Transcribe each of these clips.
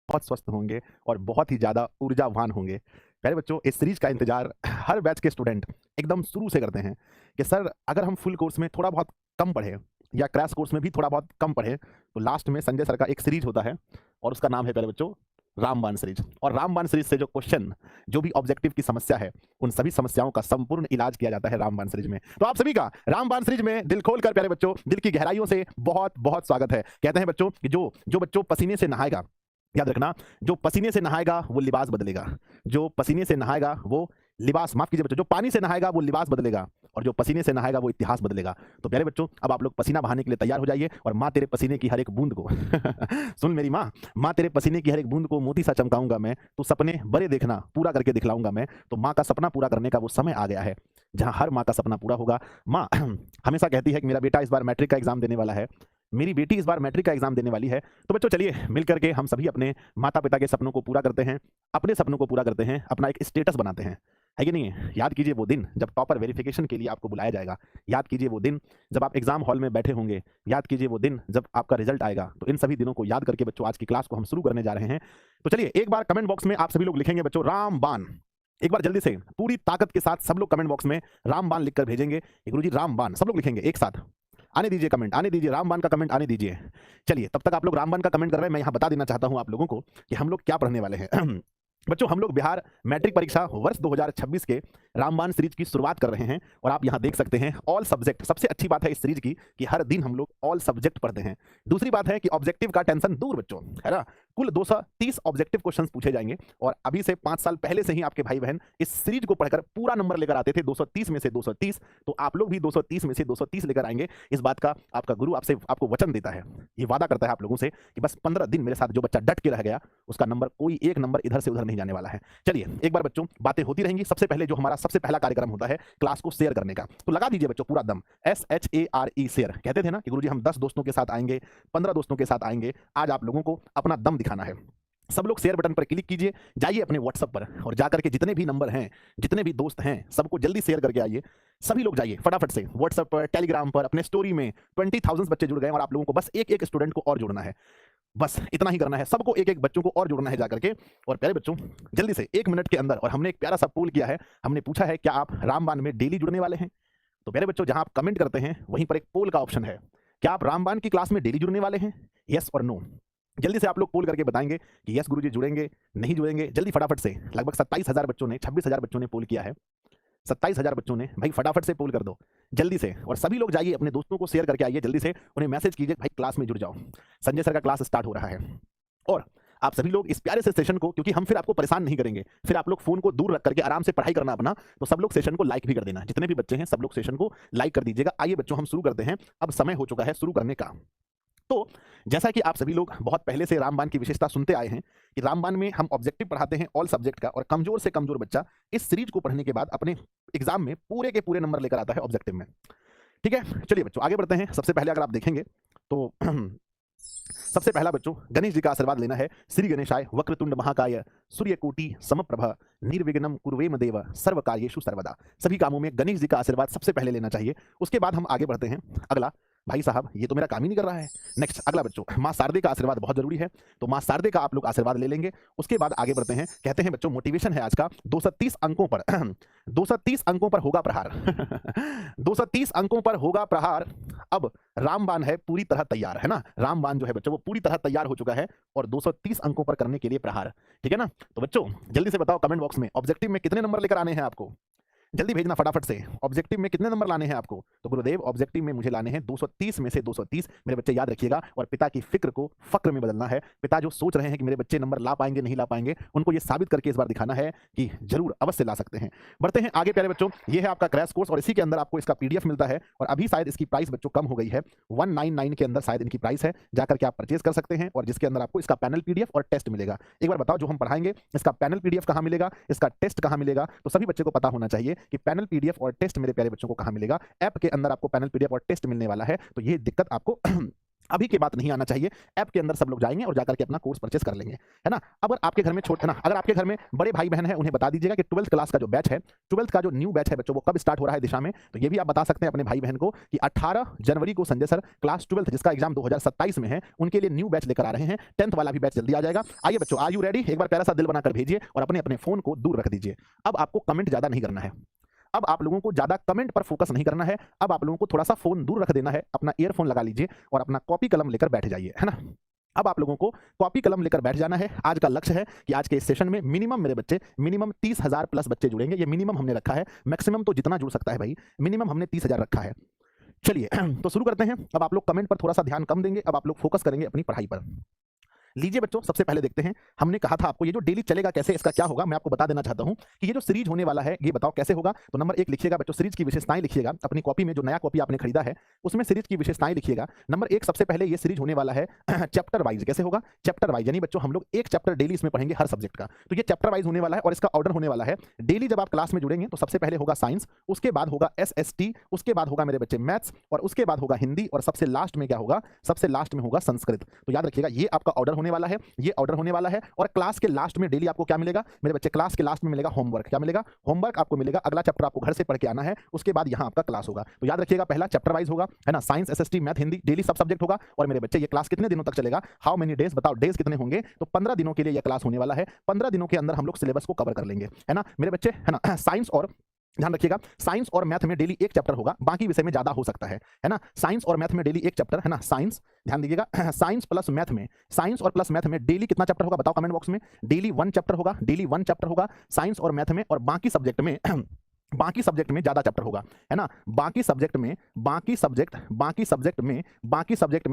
बहुत स्वस्थ होंगे और बहुत ही ज़्यादा ऊर्जावान होंगे। प्यारे बच्चों, इस सीरीज़ का इंतज़ार हर बैच के स्टूडेंट एकदम शुरू से करते हैं कि सर अगर हम फुल कोर्स में थोड़ा बहुत कम पढ़े या क्रैश कोर्स में भी थोड़ा बहुत कम पढ़े, तो लास्ट में संजय सर का एक सीरीज़ होता है और उसका नाम है प्यारे बच्चों रामबाण सीरीज़। और रामबाण सीरीज़ से जो क्वेश्चन, जो भी ऑब्जेक्टिव की समस्या है, उन सभी समस्याओं का संपूर्ण इलाज किया जाता है रामबाण सीरीज़ में। तो आप सभी का रामबाण सीरीज़ में दिल खोलकर प्यारे बच्चों, दिल की गहराइयों से बहुत-बहुत स्वागत है। कहते हैं बच्चों कि जो जो बच्चों पसीने से नहाएगा, याद रखना, जो पसीने से नहाएगा वो लिबास बदलेगा। जो पसीने से नहाएगा वो लिबास, माफ कीजिए बच्चों, जो पानी से नहाएगा वो लिबास बदलेगा और जो पसीने से नहाएगा वो इतिहास बदलेगा। तो प्यारे बच्चों, अब आप लोग पसीना बहाने के लिए तैयार हो जाइए और माँ तेरे पसीने की हर एक बूंद को सुन मेरी माँ, माँ तेरे पसीने की हर एक बूंद को मोती सा चमकाऊंगा मैं, तो सपने बड़े देखना पूरा करके दिखलाऊंगा मैं। तो माँ का सपना पूरा करने का वो समय आ गया है जहां हर माँ का सपना पूरा होगा। माँ हमेशा कहती है कि मेरा बेटा इस बार मैट्रिक का एग्जाम देने वाला है, मेरी बेटी इस बार मैट्रिक का एग्जाम देने वाली है। तो बच्चों चलिए मिल करके हम सभी अपने माता पिता के सपनों को पूरा करते हैं, अपने सपनों को पूरा करते हैं, अपना एक स्टेटस बनाते हैं, है कि नहीं? याद कीजिए वो दिन जब टॉपर वेरिफिकेशन के लिए आपको बुलाया जाएगा, याद कीजिए वो दिन जब आप एग्जाम हॉल में बैठे होंगे, याद कीजिए वो दिन जब आपका रिजल्ट आएगा। तो इन सभी दिनों को याद करके बच्चों आज की क्लास को हम शुरू करने जा रहे हैं। तो चलिए एक बार कमेंट बॉक्स में आप सभी लोग लिखेंगे बच्चों रामबाण। एक बार जल्दी से पूरी ताकत के साथ सब लोग कमेंट बॉक्स में रामबाण लिखकर भेजेंगे। गुरुजी रामबाण सब लोग लिखेंगे एक साथ। आने दीजिए कमेंट, आने दीजिए, रामबाण का कमेंट आने दीजिए। चलिए तब तक आप लोग रामबाण का कमेंट कर रहे हैं, मैं यहाँ बता देना चाहता हूँ आप लोगों को कि हम लोग क्या पढ़ने वाले हैं। बच्चों हम लोग बिहार मैट्रिक परीक्षा वर्ष 2026 के रामबाण सीरीज की शुरुआत कर रहे हैं और आप यहाँ देख सकते हैं ऑल सब्जेक्ट। सबसे अच्छी बात है इस सीरीज की कि हर दिन हम लोग ऑल सब्जेक्ट पढ़ते हैं। दूसरी बात है कि ऑब्जेक्टिव का टेंशन दूर बच्चों, है ना। कुल 230 ऑब्जेक्टिव क्वेश्चंस पूछे जाएंगे और अभी से 5 साल पहले से ही आपके भाई बहन इस सीरीज को पढ़कर पूरा नंबर लेकर आते थे, 230 में से 230। तो आप लोग भी 230 में से 230 लेकर आएंगे। इस बात का आपका गुरु आपसे आपको वचन देता है, ये वादा करता है आप लोगों से कि बस 15 दिन मेरे साथ जो बच्चा डट के रह गया उसका नंबर, कोई एक नंबर इधर से उधर नहीं जाने वाला है। चलिए एक बार बच्चों बातें होती रहेंगी। सबसे पहले जो हमारा सबसे पहला कार्यक्रम होता है क्लास को शेयर करने का, तो लगा दीजिए बच्चों पूरा दम, SHARE शेयर। कहते थे ना कि गुरुजी हम 10 दोस्तों के साथ आएंगे, 15 दोस्तों के साथ आएंगे, आज आप लोगों को अपना दम दिखाना है। सब लोग शेयर बटन पर क्लिक कीजिए, जाइए अपने व्हाट्सएप पर और जाकर के जितने भी नंबर हैं, जितने भी दोस्त हैं, सबको जल्दी शेयर करके आइए। सभी लोग जाइए फटाफट से व्हाट्सएप पर, टेलीग्राम पर, अपने स्टोरी में 20,000 बच्चे जुड़ गए और आप लोगों को बस एक एक स्टूडेंट को और जोड़ना है। बस इतना ही करना है, सबको एक एक बच्चों को और जोड़ना है जाकर के। और प्यारे बच्चों जल्दी से 1 मिनट के अंदर, और हमने एक प्यारा सा पोल किया है, हमने पूछा है क्या आप रामबाण में डेली जुड़ने वाले हैं। तो प्यारे बच्चों जहां आप कमेंट करते हैं वहीं पर एक पोल का ऑप्शन है, क्या आप रामबाण की क्लास में डेली जुड़ने वाले हैं, यस और नो। जल्दी से आप लोग पोल करके बताएंगे कि यस गुरुजी जुड़ेंगे, नहीं जुड़ेंगे। जल्दी फटाफट से, लगभग 27,000 बच्चों ने, 26,000 बच्चों ने पोल किया है, 27,000 बच्चों ने, भाई फटाफट से पोल कर दो जल्दी से। और सभी लोग जाइए अपने दोस्तों को शेयर करके आइए, जल्दी से उन्हें मैसेज कीजिए भाई क्लास में जुड़ जाओ, संजय सर का क्लास स्टार्ट हो रहा है। और आप सभी लोग इस प्यारे से सेशन को, क्योंकि हम फिर आपको परेशान नहीं करेंगे, फिर आप लोग फोन को दूर रख करके आराम से पढ़ाई करना अपना, तो सब लोग सेशन को लाइक भी कर देना। जितने भी बच्चे हैं सब लोग सेशन को लाइक कर दीजिएगा। आइए बच्चों हम शुरू करते हैं, अब समय हो चुका है शुरू करने का। तो जैसा कि आप सभी लोग बहुत पहले से रामबाण की विशेषता सुनते आए हैं कि रामबाण में हम ऑब्जेक्टिव पढ़ाते हैं ऑल सब्जेक्ट का, और कमजोर से कमजोर बच्चा इस सीरीज को पढ़ने के बाद अपने एग्जाम में पूरे के पूरे नंबर लेकर आता है ऑब्जेक्टिव में। ठीक है, चलिए बच्चों आगे बढ़ते हैं। सबसे पहले अगर आप देखेंगे तो सबसे पहला बच्चों गणेश जी का आशीर्वाद लेना है। श्री गणेशाय वक्रतुंड महाकाय सूर्यकोटि समप्रभ निर्विघ्नं कुरुवेम देव सर्व कार्येषु सर्वदा। सभी कामों में गणेश जी का आशीर्वाद सबसे पहले लेना चाहिए। उसके बाद हम आगे बढ़ते हैं। अगला, भाई साहब ये तो मेरा काम ही नहीं कर रहा है। नेक्स्ट अगला बच्चों, माँ शारदे का आशीर्वाद बहुत जरूरी है, तो माँ शारदे का आप लोग आशीर्वाद ले लेंगे। उसके बाद आगे बढ़ते हैं। कहते हैं बच्चों मोटिवेशन है आज का, 230 अंकों पर 230 अंकों पर होगा प्रहार 230 अंकों पर होगा प्रहार। अब रामबाण है पूरी तरह तैयार, है ना। रामबाण जो है बच्चों वो पूरी तरह तैयार हो चुका है और 230 अंकों पर करने के लिए प्रहार। ठीक है ना। तो बच्चों जल्दी से बताओ कमेंट बॉक्स में ऑब्जेक्टिव में कितने नंबर लेकर आने हैं आपको, जल्दी भेजना फटाफट से। ऑब्जेक्टिव में कितने नंबर लाने हैं आपको, तो गुरुदेव ऑब्जेक्टिव में मुझे लाने हैं 230 में से 230। मेरे बच्चे याद रखिएगा, और पिता की फिक्र को फक्र में बदलना है। पिता जो सोच रहे हैं कि मेरे बच्चे नंबर ला पाएंगे नहीं ला पाएंगे, उनको ये साबित करके इस बार दिखाना है कि जरूर अवश्य ला सकते हैं। बढ़ते हैं आगे प्यारे बच्चों, ये है आपका क्रैश कोर्स और इसी के अंदर आपको इसका पीडीएफ मिलता है, और अभी शायद इसकी प्राइस बच्चों कम हो गई है, 199 के अंदर शायद इनकी प्राइस है, जाकर के आप परचेज कर सकते हैं, और जिसके अंदर आपको इसका पैनल पीडीएफ और टेस्ट मिलेगा। एक बार बताओ जो हम पढ़ाएंगे इसका पैनल पीडीएफ कहां मिलेगा, इसका टेस्ट कहां मिलेगा। तो सभी बच्चे को पता होना चाहिए कि पैनल पीडीएफ और टेस्ट मेरे प्यारे बच्चों को कहां मिलेगा। ऐप के अंदर आपको पैनल पीडीएफ और टेस्ट मिलने वाला है, तो ये दिक्कत आपको अभी के बात नहीं आना चाहिए। ऐप के अंदर सब लोग जाएंगे और जाकर के अपना कोर्स परचेस कर लेंगे, है ना। अगर आपके घर में छोटे ना, अगर आपके घर में बड़े भाई बहन है, उन्हें बता दीजिएगा कि 12th क्लास का जो बैच है, 12th का जो न्यू बैच है बच्चों, वो कब स्टार्ट हो रहा है दिशा में। तो ये भी आप बता सकते हैं अपने भाई बहन को कि 18 जनवरी को संजय सर क्लास 12th जिसका एग्जाम 2027 में है, उनके लिए न्यू बैच लेकर आ रहे हैं। 10th वाला भी बैच जल्दी आ जाएगा। आइए बच्चों, आर यू रेडी? एक बार प्यारा सा दिल बनाकर भेजिए और अपने अपने फोन को दूर रख दीजिए। अब आपको कमेंट ज्यादा नहीं करना है, अब आप लोगों को ज्यादा कमेंट पर फोकस नहीं करना है। अब आप लोगों को थोड़ा सा फोन दूर रख देना है, अपना ईयरफोन लगा लीजिए और अपना कॉपी कलम लेकर बैठ जाइए, है ना। अब आप लोगों को कॉपी कलम लेकर बैठ जाना है। आज का लक्ष्य है कि आज के इस सेशन में मिनिमम मेरे बच्चे, मिनिमम 30,000 प्लस बच्चे जुड़ेंगे। ये मिनिमम हमने रखा है, मैक्सिमम तो जितना जुड़ सकता है भाई, मिनिमम हमने 30,000 रखा है। चलिए तो शुरू करते हैं। अब आप लोग कमेंट पर थोड़ा सा ध्यान कम देंगे, अब आप लोग फोकस करेंगे अपनी पढ़ाई पर। लीजिए बच्चों, सबसे पहले देखते हैं। हमने कहा था आपको ये जो डेली चलेगा कैसे, इसका क्या होगा, मैं आपको बता देना चाहता हूं कि ये जो सीरीज होने वाला है, ये बताओ कैसे होगा। तो नंबर 1 लिखिएगा बच्चों, सीरीज की विशेषताएं लिखिएगा अपनी कॉपी में, जो नया कॉपी आपने खरीदा है उसमें सीरीज की विशेषताएं लिखिएगा। नंबर 1 सबसे पहले ये सीरीज होने वाला है चैप्टर वाइज। कैसे होगा? चैप्टर वाइज, यानी बच्चों हम लोग एक चैप्टर डेली इसमें पढ़ेंगे हर सब्जेक्ट का। तो ये चैप्टर वाइज होने वाला है और इसका ऑर्डर होने वाला है डेली। जब आप क्लास में जुड़ेंगे तो सबसे पहले होगा साइंस, उसके बाद होगा SST, उसके बाद होगा मेरे बच्चे मैथ्स, और उसके बाद होगा हिंदी, और सबसे लास्ट में क्या होगा? सबसे लास्ट में होगा संस्कृत। तो याद रखिएगा ये आपका ऑर्डर होने वाला है, ये ऑर्डर होने वाला है। और क्लास के लास्ट में डेली आपको क्या मिलेगा मेरे बच्चे? क्लास के लास्ट में मिलेगा होमवर्क। क्या मिलेगा? होमवर्क आपको मिलेगा। अगला चैप्टर आपको घर से पढ़ के आना है, उसके बाद यहां आपका क्लास होगा। तो याद रखिएगा पहला चैप्टर वाइज होगा, है ना, science, SST, math, Hindi, daily सब सब्जेक्ट होगा। और मेरे बच्चे ये क्लास कितने दिनों तक चलेगा? How many days? बताओ डेज कितने होंगे? तो 15 दिनों के लिए यह क्लास होने वाला है। 15 दिनों के अंदर हम लोग सिलेबस को कवर कर लेंगे, है ना मेरे बच्चे, है ना। साइंस और ध्यान रखिएगा, साइंस और मैथ में डेली एक चैप्टर होगा, बाकी विषय में ज्यादा हो सकता है ना। साइंस और मैथ में डेली एक चैप्टर, है ना। साइंस, ध्यान दीजिएगा, साइंस प्लस मैथ में, साइंस और प्लस मैथ में डेली कितना चैप्टर होगा? बताओ कमेंट बॉक्स में। डेली 1 चैप्टर होगा, डेली 1 चैप्टर होगा साइंस और मैथ में। और बाकी सब्जेक्ट में बाकी सब्जेक्ट में ज्यादा चैप्टर होगा, है ना। बाकी सब्जेक्ट में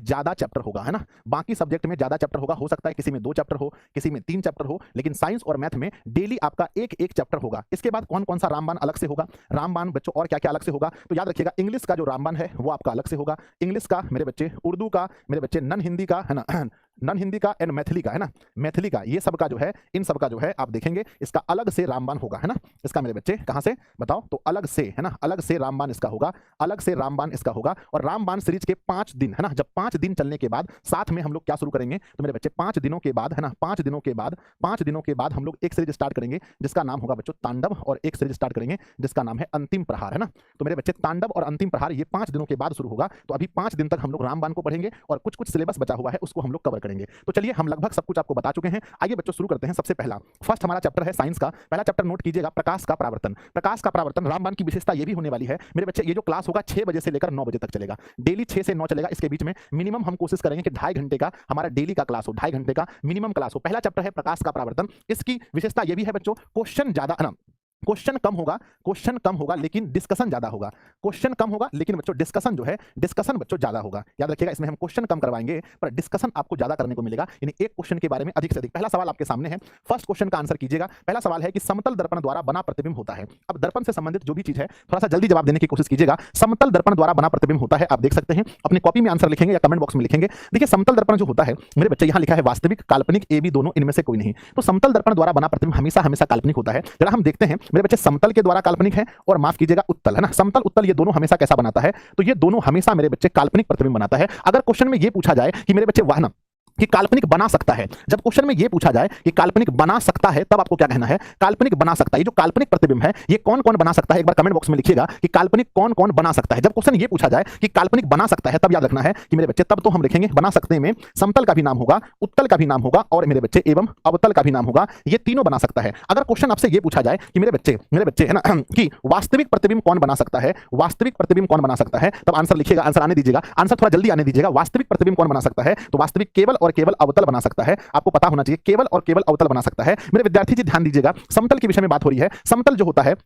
ज्यादा चैप्टर होगा, है ना। बाकी सब्जेक्ट में ज्यादा चैप्टर होगा। हो सकता है किसी में 2 चैप्टर हो, किसी में 3 चैप्टर हो, लेकिन साइंस और मैथ में डेली आपका एक एक चैप्टर होगा। इसके बाद कौन कौन सा रामबाण अलग से होगा? रामबाण बच्चों और क्या क्या अलग से होगा? तो याद रखिएगा इंग्लिश का जो रामबाण है वो आपका अलग से होगा। इंग्लिश का मेरे बच्चे, उर्दू का मेरे बच्चे, नन हिंदी का, है ना, नन हिंदी का एंड मैथिली का, है ना, मैथिली का, ये सब का जो है, इन सब का जो है आप देखेंगे इसका अलग से रामबाण होगा, है ना। इसका मेरे बच्चे कहां से बताओ? तो अलग से, है ना, अलग से रामबाण इसका होगा, अलग से रामबाण इसका होगा। और रामबाण सीरीज के 5 दिन, है ना, जब 5 दिन चलने के बाद साथ में हम लोग क्या शुरू करेंगे? तो मेरे बच्चे 5 दिनों के बाद, है ना, 5 दिनों के बाद हम लोग एक सीरीज स्टार्ट करेंगे जिसका नाम होगा बच्चों तांडव, और एक सीरीज स्टार्ट करेंगे जिसका नाम है अंतिम प्रहार, है ना। तो मेरे बच्चे तांडव और अंतिम प्रहार ये 5 दिनों के बाद शुरू होगा। तो अभी 5 दिन तक हम लोग रामबाण को पढ़ेंगे और कुछ कुछ सिलेबस बचा हुआ है उसको हम लोग कवर करेंगे। तो चलिए हम लगभग सब कुछ आपको बता चुके हैं। आइए बच्चों शुरू करते हैं। सबसे पहला फर्स्ट हमारा चैप्टर है साइंस का। पहला चैप्टर नोट कीजिएगा, प्रकाश का परावर्तन। प्रकाश का परावर्तन, रामबाण की विशेषता ये भी होने वाली है मेरे बच्चे, ये जो क्लास होगा 6 बजे से लेकर 9 बजे तक चलेगा। डेली 6 से 9 चलेगा। इसके बीच में मिनिमम हम कोशिश करेंगे कि 2.5 घंटे का हमारा डेली का क्लास हो, 2.5 घंटे का मिनिमम क्लास हो। पहला चैप्टर है प्रकाश का परावर्तन। इसकी विशेषता ये भी है बच्चों, क्वेश्चन ज्यादा, क्वेश्चन कम होगा लेकिन डिस्कशन ज्यादा होगा। क्वेश्चन कम होगा लेकिन बच्चों डिस्कशन जो है, डिस्कशन बच्चों ज्यादा होगा। याद रखिएगा इसमें हम क्वेश्चन कम करवाएंगे पर डिस्कशन आपको ज्यादा करने को मिलेगा, यानी एक क्वेश्चन के बारे में अधिक से अधिक। पहला सवाल आपके सामने है, फर्स्ट क्वेश्चन का आंसर कीजिएगा। पहला सवाल है कि समतल दर्पण द्वारा बना प्रतिबिंब होता है। अब दर्पण से संबंधित जो भी चीज है थोड़ा सा जल्दी जवाब देने की कोशिश कीजिएगा। समतल दर्पण द्वारा बना प्रतिबिंब होता है, आप देख सकते हैं अपनी कॉपी में आंसर लिखेंगे या कमेंट बॉक्स में लिखेंगे। देखिए समतल दर्पण जो होता है मेरे बच्चे, यहां लिखा है वास्तविक, काल्पनिक, ए बी दोनों, इनमें से कोई नहीं। तो समतल दर्पण द्वारा बना प्रतिबिंब हमेशा हमेशा काल्पनिक होता है। जरा हम देखते हैं मेरे बच्चे, समतल के द्वारा काल्पनिक है और माफ कीजिएगा उत्तल, है ना, समतल उत्तल, ये दोनों हमेशा कैसा बनाता है? तो ये दोनों हमेशा मेरे बच्चे काल्पनिक प्रतिबिंब बनाता है। अगर क्वेश्चन में ये पूछा जाए कि मेरे बच्चे वाहन कि काल्पनिक बना सकता है, जब क्वेश्चन में ये पूछा जाए कि काल्पनिक बना सकता है, तब आपको क्या कहना है? काल्पनिक बना सकता है। ये जो काल्पनिक प्रतिबिंब है ये कौन कौन बना सकता है? एक बार कमेंट बॉक्स में लिखिएगा कि काल्पनिक कौन कौन बना सकता है। जब क्वेश्चन ये पूछा जाए कि काल्पनिक बना सकता है, तब याद रखना है कि मेरे बच्चे, तब तो हम लिखेंगे बना सकते में समतल का भी नाम होगा, उत्तल का भी नाम होगा, और मेरे बच्चे एवं अवतल का भी नाम होगा। ये तीनों बना सकता है। अगर क्वेश्चन आपसे ये पूछा जाए कि मेरे बच्चे है ना कि वास्तविक प्रतिबिंब कौन बना सकता है, वास्तविक प्रतिबिंब कौन बना सकता है, तब आंसर लिखिएगा, आंसर आने दीजिएगा, आंसर थोड़ा जल्दी आने दीजिएगा। वास्तविक प्रतिबिंब कौन बना सकता है? तो वास्तविक केवल और केवल अवतल बना सकता है। आपको पता होना चाहिए केवल और केवल अवतल बना सकता है। मेरे विद्यार्थी जी ध्यान दीजिएगा, समतल के विषय में बात हो रही है। समतल जो होता है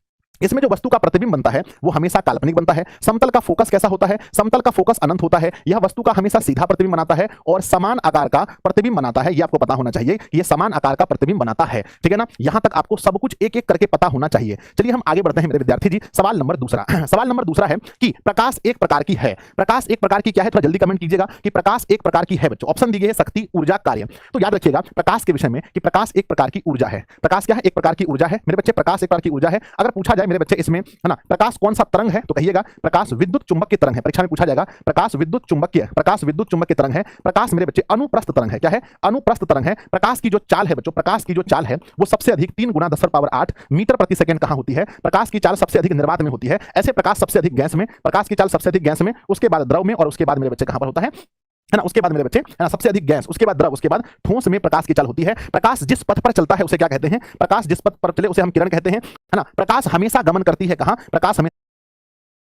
इसमें जो वस्तु का प्रतिबिंब बनता है वो हमेशा काल्पनिक बनता है। समतल का फोकस कैसा होता है? समतल का फोकस अनंत होता है। यह वस्तु का हमेशा सीधा प्रतिबिंब बनाता है और समान आकार का प्रतिबिंब बनाता है। ये आपको पता होना चाहिए कि ये समान आकार का प्रतिबिंब बनाता है, ठीक है ना। यहां तक आपको सब कुछ एक एक करके पता होना चाहिए। चलिए हम आगे बढ़ते हैं मेरे विद्यार्थी जी। सवाल नंबर दूसरा सवाल नंबर दूसरा है कि प्रकाश एक प्रकार की है। प्रकाश एक प्रकार की क्या है? थोड़ा जल्दी कमेंट कीजिएगा कि प्रकाश एक प्रकार की है बच्चों। ऑप्शन दी गई है शक्ति, ऊर्जा, कार्य। तो याद रखिएगा प्रकाश के विषय में कि प्रकाश एक प्रकार की ऊर्जा है। प्रकाश क्या है? एक प्रकार की ऊर्जा है मेरे बच्चे, प्रकाश एक प्रकार की ऊर्जा है। अगर पूछा जाए है मेरे बच्चे इसमें, है ना, प्रकाश कौन सा तरंग है? तो कहिएगा प्रकाश विद्युत चुंबक की तरंग है। परीक्षा में पूछा जाएगा प्रकाश विद्युत चुंबक की तरंग है। प्रकाश मेरे बच्चे अनुप्रस्थ तरंग है। क्या है? अनुप्रस्थ तरंग है। प्रकाश की जो चाल है बच्चों, प्रकाश की जो चाल है वो सबसे अधिक 3 गुना 10⁸ मीटर प्रति सेकंड कहां होती है? प्रकाश की चाल सबसे अधिक निर्वात में होती है। ऐसे प्रकाश सबसे अधिक गैस में, प्रकाश की चाल सबसे अधिक गैस में, उसके बाद द्रव में, और उसके बाद मेरे बच्चे कहां पर होता है ना, उसके बाद मेरे बच्चे, है ना, सबसे अधिक गैस, उसके बाद द्रव, उसके बाद ठोस में प्रकाश की चाल होती है। प्रकाश जिस पथ पर चलता है उसे क्या कहते हैं? प्रकाश जिस पथ पर चले उसे हम किरण कहते हैं, है ना। प्रकाश हमेशा गमन करती है कहां? प्रकाश हमेशा